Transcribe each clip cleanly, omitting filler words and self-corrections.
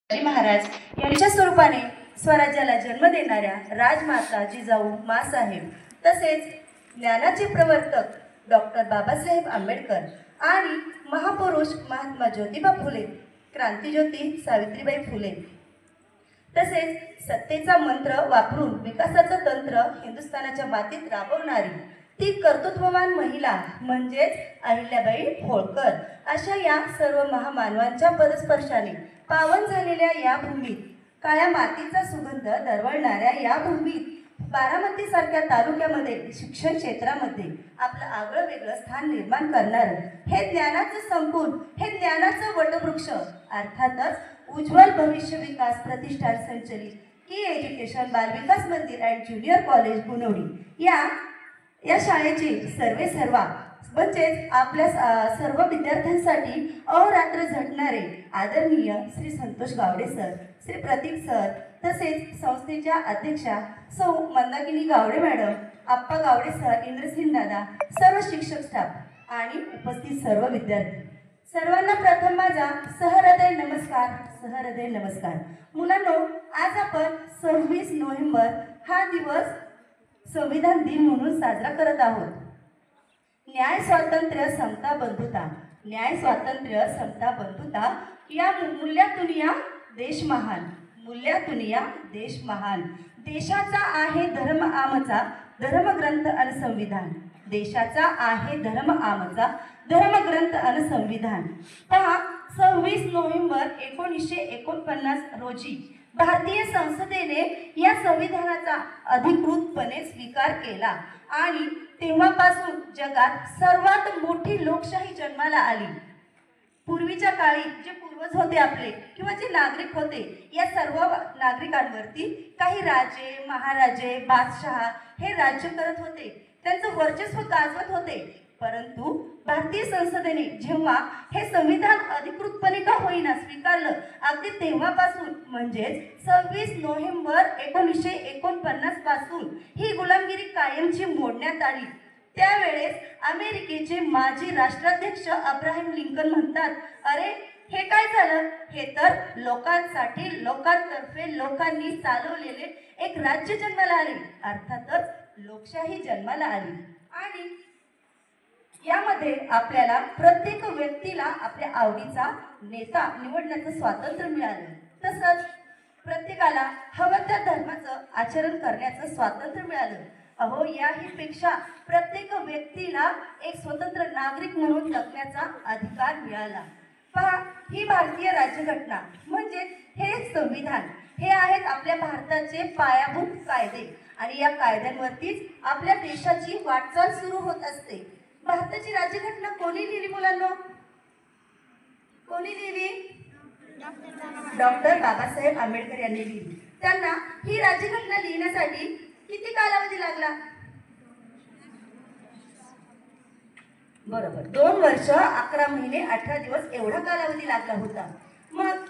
शिवाजी महाराज यांच्या स्वरूपाने स्वराज्याला जन्म देणाऱ्या राजमाता जिजाऊ माँसाहेब, तसेच ज्ञानाचे प्रवर्तक डॉक्टर बाबासाहेब आंबेडकर आणि महापुरुष महात्मा ज्योतिबा फुले, क्रांतिज्योती सावित्रीबाई फुले, तसेच सत्तेचा मंत्र वापरून विकासाचं तंत्र हिंदुस्थानाच्या मातीत राबवणारी ती कर्तृत्ववान महिला म्हणजेच अहिल्याबाई होळकर, अशा या सर्व महामानवांच्या पदस्पर्शाने पावन झालेल्या या भूमीत, काळ्या मातीचा सुगंध दरवळणाऱ्या या भूमीत, बारामतीसारख्या तालुक्यामध्ये शिक्षण क्षेत्रामध्ये आपलं आगळं वेगळं स्थान निर्माण करणारं हे ज्ञानाचं संकुल, हे ज्ञानाचं वटवृक्ष, अर्थातच उज्ज्वल भविष्य विकास प्रतिष्ठान संचलित की एज्युकेशन बालविकास मंदिर अँड ज्युनियर कॉलेज गुणवडी या शाळेचे सर्वेसर्वा म्हणजेच आपल्या सर्व विद्यार्थ्यांसाठी अहोरात्र झटणारे आदरणीय श्री संतोष गावडे सर, श्री प्रतीक सर, तसेच संस्थेच्या अध्यक्षा सौ मंदाकिनी गावडे मॅडम, आप्पा गावडे सर, इंद्रसिंह दादा, सर्व शिक्षक स्टाफ आणि उपस्थित सर्व विद्यार्थी, सर्वांना प्रथम माझा सहृदय नमस्कार, सहृदय नमस्कार. मुलांनो, आज आपण 26 नोव्हेंबर हा दिवस संविधान दिन म्हणून साजरा करत आहोत. न्याय स्वातंत्र्य समता बंधुता, न्याय स्वातंत्र्य समता बंधुता या मूल्यातून या देश महान, मूल्यातून या देश महान. देशाचा आहे धर्म आमचा, धर्मग्रंथ आणि संविधान. देशाचा आहे धर्म आमचा, धर्मग्रंथ आणि संविधान. पहा, 26 नोव्हेंबर 1949 रोजी भारतीय संसदेने या संविधानाचा अधिकृतपणे स्वीकार केला आणि तेव्हापासून जगात सर्वात मोठी लोकशाही जन्माला आली. पूर्वीच्या काळी जे पूर्वज होते आपले किंवा जे नागरिक होते, या सर्व नागरिकांवरती काही राजे, महाराजे, बादशहा हे राज्य करत होते, त्यांचं वर्चस्व गाजवत होते. परंतु भारतीय संसदेने जेव्हा हे संविधान अधिकृतपणे का होईना स्वीकारलं, अगदी तेव्हापासून म्हणजेच 26 नोव्हेंबर 1949 पासून ही गुलामगिरी कायमची मोडण्यात आली. त्यावेळेस अमेरिकेचे माजी राष्ट्राध्यक्ष अब्राहम लिंकन म्हणतात, अरे हे काय झालं, हे तर लोकांसाठी, लोकांतर्फे, लोकांनी चालवलेले एक राज्य जन्माला आले, अर्थातच लोकशाही जन्माला आली. आणि यामध्ये आपल्याला प्रत्येक व्यक्तीला आपल्या आवडीचा नेता निवडण्याचं स्वातंत्र्य मिळालं. तसंच प्रत्येकाला हवं त्या धर्माचं आचरण करण्याचं स्वातंत्र्य मिळालं. अहो, याही पेक्षा प्रत्येक व्यक्तीला एक स्वतंत्र नागरिक म्हणून जगण्याचा अधिकार मिळाला. पहा, ही भारतीय राज्यघटना म्हणजे हे संविधान, हे आहेत आपल्या भारताचे पायाभूत कायदे आणि या कायद्यांवरतीच आपल्या देशाची वाटचाल सुरू होत असते. भारताची राज्यघटना कोणी लिहिली मुलांनो? कोणी लिहिली? डॉक्टर बाबासाहेब आंबेडकर यांनी लिहिली. त्यांना ही राज्यघटना लिहिण्यासाठी किती कालावधी लागला? बरोबर, 2 वर्ष 11 महिने 18 दिवस एवढा कालावधी लागला होता. मग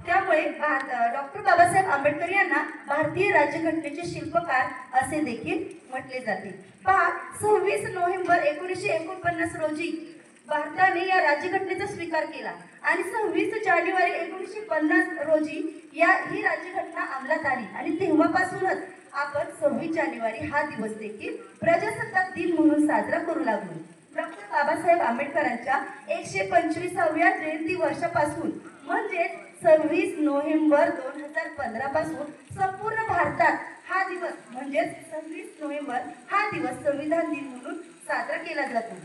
त्यामुळे डॉक्टर बाबासाहेब आंबेडकर यांना भारतीय राज्यघटनेचे शिल्पकार असे देखील म्हटले जाते. पहा, 26 नोव्हेंबर 1949 रोजी भारताने या राज्यघटनेचा स्वीकार केला आणि 26 जानेवारी 1950 रोजी ही राज्यघटना अंमलात आली आणि तेव्हापासूनच आपण 26 जानेवारी हा दिवस देखील प्रजासत्ताक दिन म्हणून साजरा करू लागलो. डॉक्टर बाबासाहेब आंबेडकरांच्या 125व्या जयंती वर्षापासून म्हणजे 26 नोव्हेंबर 2015 पासून संपूर्ण भारतात हा दिवस म्हणजे 26 नोव्हेंबर हा दिवस संविधान दिन म्हणून साजरा केला जातो.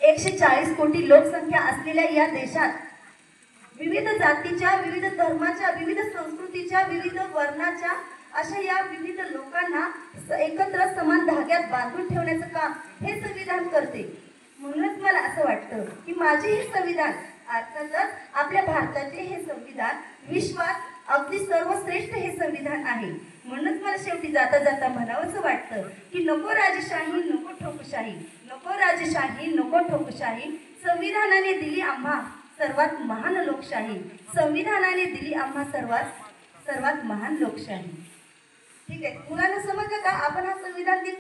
140 कोटी लोकसंख्या असलेल्या या देशात विविध जातीच्या, विविध धर्माच्या, विविध संस्कृतीच्या, विविध वर्णाच्या अशा या विविध लोकांना एकत्र समान धाग्यात बांधून ठेवण्याचं काम हे संविधान करते. म्हणूनच मला असं वाटतं की माझे हे संविधान, अर्थातच आपल्या भारताचे हे संविधान विश्वात अगदी सर्वश्रेष्ठ हे संविधान आहे. म्हणूनच मला शेवटी जाता जाता म्हणावंसं वाटतं की नको राजशाही, नको ठोकशाही, नको राजशाही, नको ठोकशाही, संविधानाने दिली आम्हा सर्वात महान लोकशाही, संविधानाने दिली आम्हा सर्वात महान लोकशाही. ठीक आहे मुलांना, समजलं का आपण हा संविधान दिन